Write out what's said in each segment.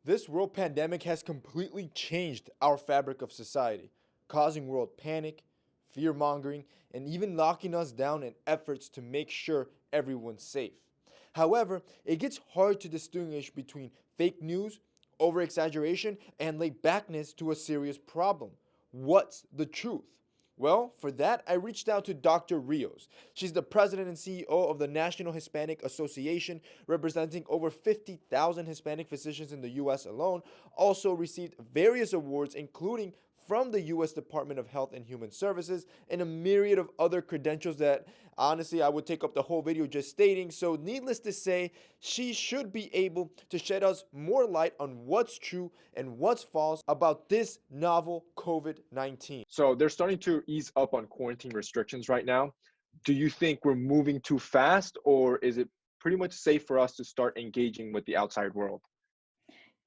This world pandemic has completely changed our fabric of society, causing world panic, fear mongering, and even locking us down in efforts to make sure everyone's safe. However, it gets hard to distinguish between fake news, over exaggeration, and laid backness to a serious problem. What's the truth? Well, for that, I reached out to Dr. Rios. She's the president and CEO of the National Hispanic Association, representing over 50,000 Hispanic physicians in the US alone. Also received various awards, including from the US Department of Health and Human Services, and a myriad of other credentials that honestly I would take up the whole video just stating. So, needless to say, she should be able to shed us more light on what's true and what's false about this novel COVID 19. So they're starting to ease up on quarantine restrictions right now. Do you think we're moving too fast, or is it pretty much safe for us to start engaging with the outside world?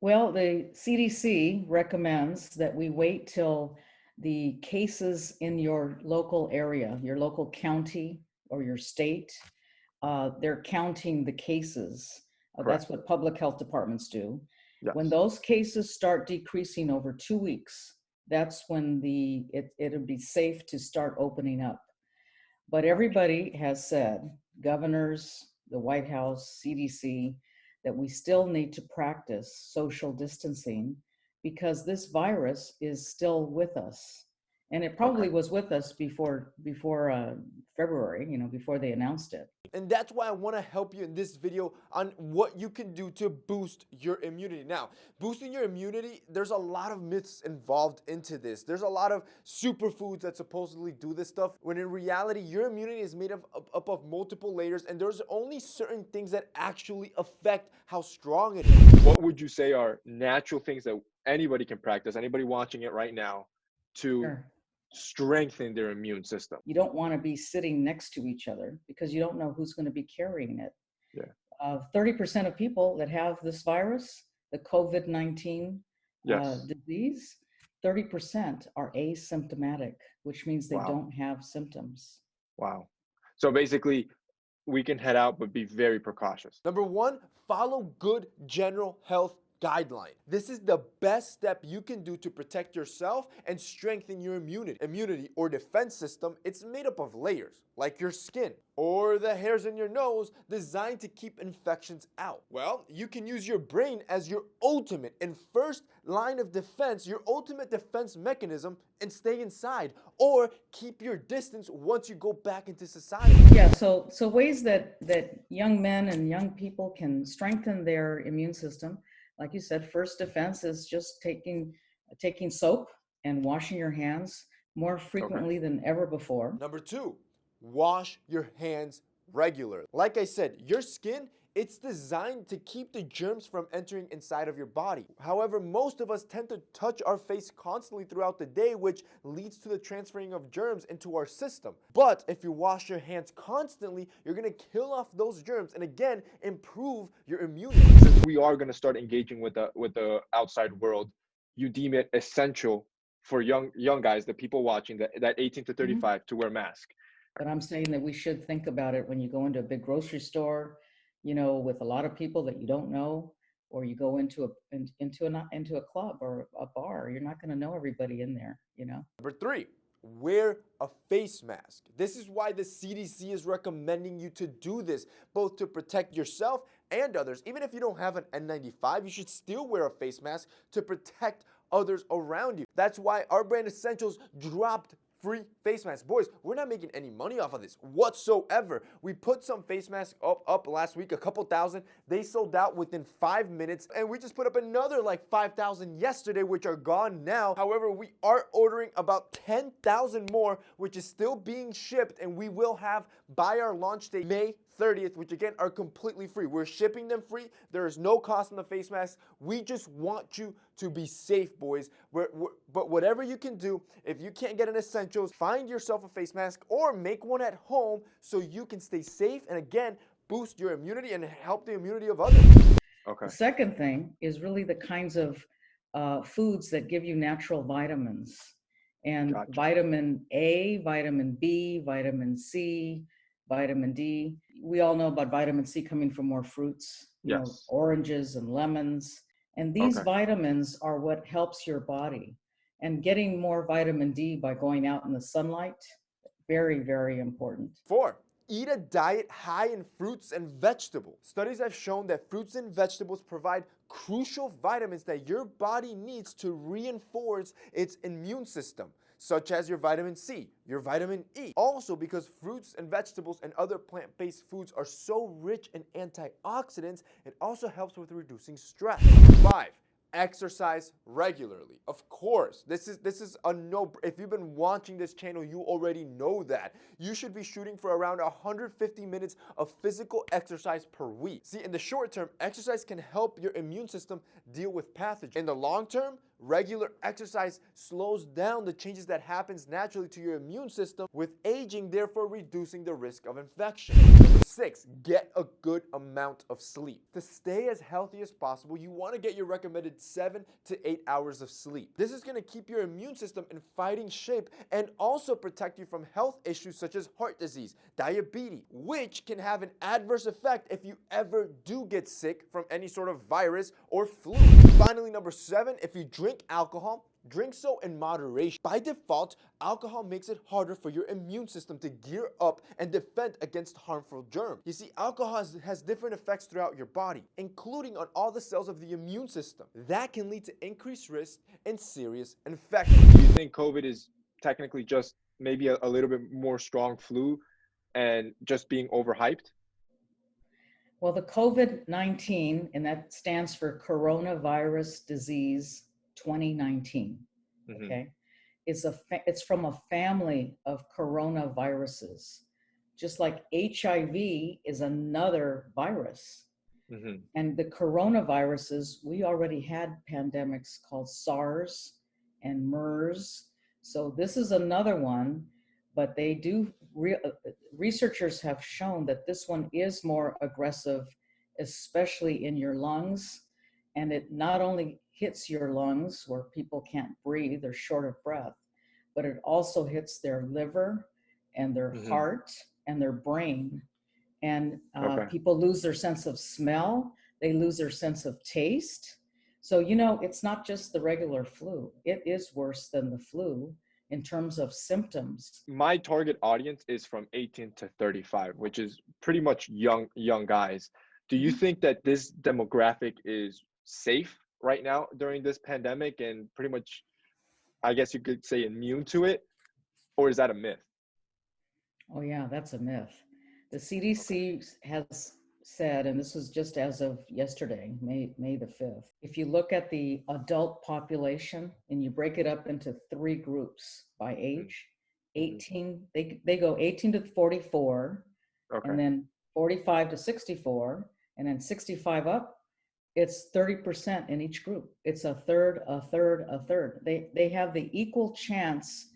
Well, the CDC recommends that we wait till the cases in your local area, your local county or your state, they're counting the cases. That's Correct. what public health departments do. When Yes. those cases start decreasing over 2 weeks, that's when it'll be safe to start opening up. But everybody has said, governors, the White House, CDC, that we still need to practice social distancing because this virus is still with us. And it Okay. probably was with us before February, before they announced it. And that's why I want to help you in this video on what you can do to boost your immunity. Now, boosting your immunity, there's a lot of myths involved into this. There's a lot of superfoods that supposedly do this stuff, when in reality, your immunity is made up of multiple layers, and there's only certain things that actually affect how strong it is. What would you say are natural things that anybody can practice, anybody watching it right now, to Sure. strengthen their immune system? You don't want to be sitting next to each other because you don't know who's going to be carrying it. Yeah. 30% of people that have this virus, the COVID-19 Yes. disease, 30% are asymptomatic, which means they Wow. don't have symptoms. Wow. So basically, we can head out, but be very precautious. Number one, follow good general health guideline. This is the best step you can do to protect yourself and strengthen your immunity or defense system. It's made up of layers, like your skin or the hairs in your nose, designed to keep infections out. Well, you can use your brain as your ultimate and first line of defense, your ultimate defense mechanism, and stay inside or keep your distance once you go back into society. Yeah, so ways that young men and young people can strengthen their immune system. Like you said, first defense is just taking soap and washing your hands more frequently than ever before. Number two, wash your hands regularly. Like I said, your skin, it's designed to keep the germs from entering inside of your body. However, most of us tend to touch our face constantly throughout the day, which leads to the transferring of germs into our system. But if you wash your hands constantly, you're gonna kill off those germs and again, improve your immunity. Since we are going to start engaging with the outside world, you deem it essential for young guys, the people watching that 18 to 35, to wear masks. But I'm saying that we should think about it when you go into a big grocery store, with a lot of people that you don't know, or you go into a club or a bar. You're not going to know everybody in there. Number three, wear a face mask. This is why the CDC is recommending you to do this, both to protect yourself and others. Even if you don't have an N95, you should still wear a face mask to protect others around you. That's why our brand Essentials dropped free face masks. Boys, we're not making any money off of this whatsoever. We put some face masks up last week, a couple thousand. They sold out within 5 minutes, and we just put up another like 5,000 yesterday, which are gone now. However, we are ordering about 10,000 more, which is still being shipped, and we will have by our launch date, May 30th, which again are completely free. We're shipping them free. There is no cost on the face masks. We just want you to be safe, boys. But whatever you can do, if you can't get an Essentials, find yourself a face mask or make one at home so you can stay safe and again, boost your immunity and help the immunity of others. Okay. The second thing is really the kinds of foods that give you natural vitamins. And Gotcha. vitamin A, vitamin B, vitamin C, vitamin D. We all know about vitamin C coming from more fruits, Yes. oranges and lemons. And these Okay. vitamins are what helps your body. And getting more vitamin D by going out in the sunlight, very, very important. 4. Eat a diet high in fruits and vegetables. Studies have shown that fruits and vegetables provide crucial vitamins that your body needs to reinforce its immune system, such as your vitamin C, your vitamin E. Also, because fruits and vegetables and other plant-based foods are so rich in antioxidants, it also helps with reducing stress. 5. Exercise regularly. Of course, this is a no. If you've been watching this channel, you already know that. You should be shooting for around 150 minutes of physical exercise per week. See, in the short term, exercise can help your immune system deal with pathogens. In the long term, regular exercise slows down the changes that happens naturally to your immune system with aging, therefore reducing the risk of infection. Number 6, get a good amount of sleep. To stay as healthy as possible, you want to get your recommended 7 to 8 hours of sleep. This is going to keep your immune system in fighting shape and also protect you from health issues such as heart disease, diabetes, which can have an adverse effect if you ever do get sick from any sort of virus or flu. Finally, number 7, if you drink alcohol, drink so in moderation. By default, alcohol makes it harder for your immune system to gear up and defend against harmful germs. You see, alcohol has different effects throughout your body, including on all the cells of the immune system. That can lead to increased risk and serious infection. Do you think COVID is technically just maybe a little bit more strong flu and just being overhyped? Well, the COVID-19, and that stands for Coronavirus Disease 2019, Mm-hmm. okay? It's from a family of coronaviruses. Just like HIV is another virus. Mm-hmm. And the coronaviruses, we already had pandemics called SARS and MERS. So this is another one, but they do, researchers have shown that this one is more aggressive, especially in your lungs. And it not only hits your lungs where people can't breathe, they're short of breath, but it also hits their liver and their Mm-hmm. heart and their brain. And Okay. people lose their sense of smell, they lose their sense of taste. So, you know, it's not just the regular flu. It is worse than the flu in terms of symptoms. My target audience is from 18 to 35, which is pretty much young guys. Do you think that this demographic is safe right now during this pandemic and pretty much, I guess you could say, immune to it? Or is that a myth? Oh, yeah, that's a myth. The CDC has said, and this was just as of yesterday, May the 5th, if you look at the adult population and you break it up into 3 groups by age, 18, they go 18 to 44, Okay. and then 45 to 64, and then 65 up, it's 30% in each group. It's a third, a third, a third. They have the equal chance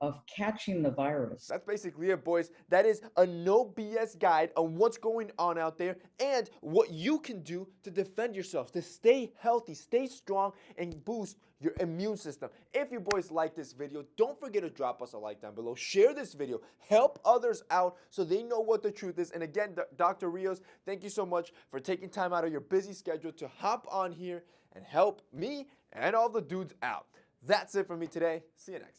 of catching the virus. That's basically it, boys. That is a no BS guide on what's going on out there and what you can do to defend yourself, to stay healthy, stay strong, and boost your immune system. If you boys like this video, don't forget to drop us a like down below. Share this video. Help others out so they know what the truth is. And again, Dr. Rios, thank you so much for taking time out of your busy schedule to hop on here and help me and all the dudes out. That's it for me today. See you next time.